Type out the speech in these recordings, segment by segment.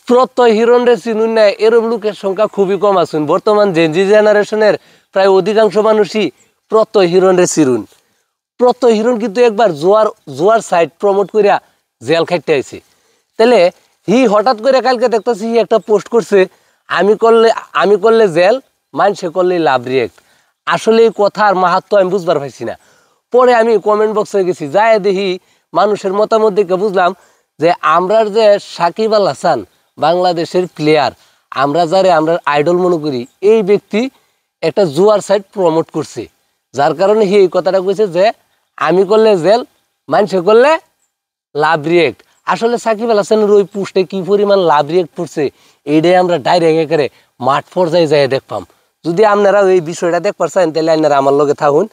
প্রত্যয় হিরণ রে চিনুন না, এরম লোকের সংখ্যা খুবই কম আছেন। বর্তমান জেনজি জেনারেশনের প্রায় অধিকাংশ মানুষই প্রত্যয় হিরণ রে চিনুন। প্রত্যয় হিরণ কিন্তু একবার জোয়ার সাইড প্রমোট করিয়া জেল খাইতে আইছে। তাহলে হঠাৎ করে কালকে দেখতেছি একটা পোস্ট করছে, আমি করলে জেল, মানুষে করলে লাভ রিয়েক্ট। আসলে এই কথার মাহাত্ম আমি বুঝবার পাইছি না। পরে আমি কমেন্ট বক্সে গেছি, যায় দেখি মানুষের মতামত দেখে বুঝলাম যে আমরা যে সাকিব আল হাসান বাংলাদেশের প্লেয়ার, আমরা আইডল মনে করি, এই ব্যক্তি একটা জুয়ার সাইট প্রমোট করছে, যার কারণে এই কথাটা কইছে যে আমি করলে জেল, মানুষে করলে লাভ রিয়েক্ট। আসলে সাকিব আল হাসানের ওই পোস্টে কি পরিমাণ লাভ রিয়েক্ট করছে এইটাই আমরা ডাইরেক্ট একেবারে মাঠ পর্যায়ে যাই দেখপাম। যদি আপনারা এই বিষয়টা দেখবার চান তাহলে আপনারা আমার লগে থাকুন।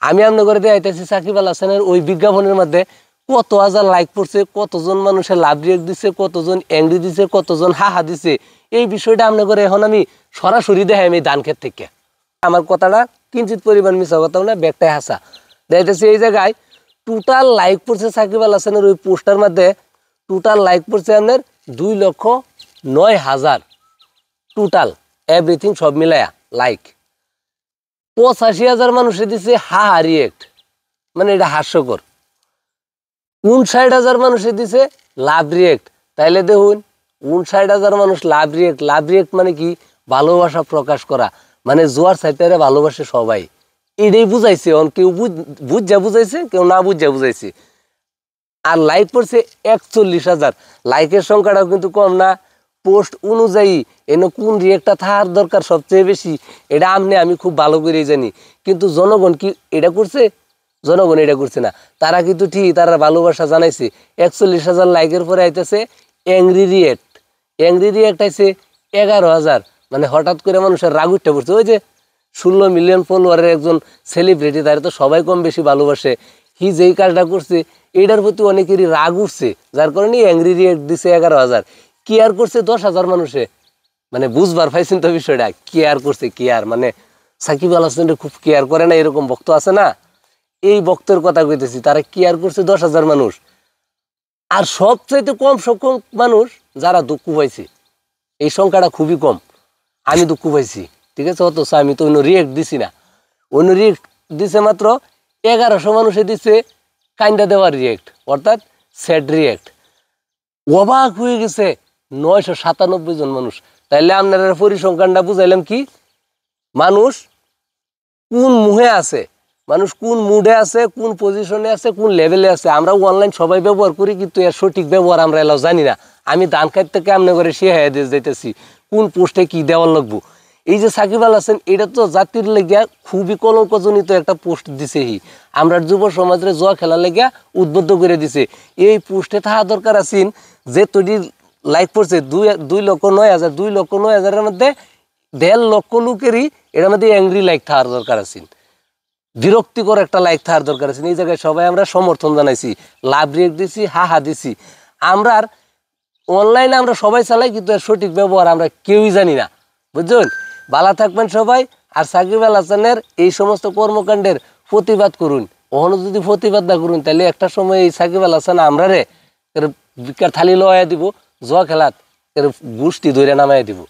আমি আপনার করে দেখাইতেছি সাকিব আল হাসানের ওই বিজ্ঞাপনের মধ্যে কত হাজার লাইক পড়ছে, কতজন মানুষের লাভ রিয়েক্ট দিছে, কতজন অ্যাংরি দিছে, কতজন হাহা দিছে। এই বিষয়টা আপনার করে এখন আমি সরাসরি দেখাই আমি ধান ক্ষেত থেকে। আমার কথাটা কিঞ্চিত পরিমাণ মিশা কথা না, ব্যাগটাই হাসা দেখাইতেছি। এই জায়গায় টোটাল লাইক পড়ছে সাকিব আল হাসানের ওই পোস্টার মধ্যে, টোটাল লাইক পড়ছে আপনার 2,09,000 টোটাল এভরিথিং সব মিলায়া লাইক। 85,000 মানুষে দিছে হাহা রিয়েক্ট, মানে এটা হাস্যকর। 59,000 মানুষে দিছে লাভ রিয়েক্ট। তাইলে দেখুন 59,000 মানুষ লাভ রিয়েক্ট। লাভ রিয়েক্ট মানে কি? ভালোবাসা প্রকাশ করা, মানে জোয়ার সাইটারে ভালোবাসে সবাই, এটাই বুঝাইছে। কেউ বুঝা বুঝাইছে, কেউ না বুঝা বুঝাইছে। আর লাইক পড়ছে 41,000। লাইকের সংখ্যাটাও কিন্তু কম না। পোস্ট অনুযায়ী এনে কোন রিয়েক্টটা থাকার দরকার সবচেয়ে বেশি, এটা আমি খুব ভালো করেই জানি। কিন্তু জনগণ কি এটা করছে? জনগণ এটা করছে না। তারা কিন্তু ঠিক তারা ভালোবাসা জানাইছে। 41,000 লাইকের পরে আইতেছে অ্যাংরি রিয়েক্ট। অ্যাংরি রিয়েক্ট আইছে 11,000। মানে হঠাৎ করে মানুষের রাগ উঠতে পড়ছে। ওই যে 16 মিলিয়ন ফলোয়ারের একজন সেলিব্রিটি, তারা তো সবাই কম বেশি ভালোবাসে। যেই কাজটা করছে এইটার প্রতি অনেকেরই রাগ উঠছে, যার কারণে অ্যাংরি রিয়েক্ট দিছে 11,000। কেয়ার করছে 10,000 মানুষে। মানে বুঝবার পাইছেন তো বিষয়টা, কেয়ার করছে। কেয়ার মানে সাকিব আল হাসানের খুব কেয়ার করে না, এরকম ভক্ত আছে না, এই ভক্তের কথা কইতেছি। তারা কেয়ার করছে 10,000 মানুষ। আর সবচাইতে কম সংখ্যক মানুষ যারা দুঃখ পাইছে, এই সংখ্যাটা খুবই কম। আমি দুঃখ পাইছি, ঠিক আছে, অথচ আমি তো অন্য রিয়েক্ট দিছি না। অন্য রিয়েক্ট দিছে মাত্র 1100 মানুষে দিছে কাইন্ডা দেওয়ার রিয়েক্ট, অর্থাৎ স্যাড রিয়েক্ট। অবাক হয়ে গেছে 997 জন মানুষ। তাইলে আপনারা পরিসংখ্যানটা বুঝাইলাম কি, মানুষ কোন মুহে আছে, মানুষ কোন মুডে আছে, কোন পজিশনে আছে, কোন লেভেলে আছে। আমরা অনলাইন সবাই ব্যবহার করি, কিন্তু এর সঠিক ব্যবহার আমরা এলাও জানি না। আমি ধান খাইতে থেকে আমনে করে শেহাই দিয়ে যাইতেছি কোন পোস্টে কি দেওয়ার লাগবো। এই যে সাকিব আল হাসান, এটা তো জাতির লেগিয়া খুবই কলঙ্কজনিত একটা পোস্ট দিছে। আমরা যুব সমাজের জুয়া খেলার লেগিয়া উদ্বুদ্ধ করে দিছে। এই পোস্টে থাকা দরকার আছেন যে তৈরি লাইক পড়ছে 2,09,000। 2,09,000-এর মধ্যে 1.5 লক্ষ লোকেরই এর মধ্যে অ্যাংরি লাইক থাকার দরকার আছেন, বিরক্তিকর একটা লাইক থাকার দরকার আছে। এই জায়গায় সবাই আমরা সমর্থন জানাইছি, লাভ রিয়েক্ট দিছি, হাহা দিছি। আমরা অনলাইনে আমরা সবাই চালাই, কিন্তু এর সঠিক ব্যবহার আমরা কেউই জানি না, বুঝছেন। ভালো থাকবেন সবাই। আর সাকিব আল হাসানের এই সমস্ত কর্মকাণ্ডের প্রতিবাদ করুন। ওখানে যদি প্রতিবাদ না করুন, তাহলে একটা সময় এই সাকিব আল হাসান আমরা ভিক্ষার থালি লওয়াই দিব, জুয়া খেলাত গোষ্ঠী ধরে নামাই দিব।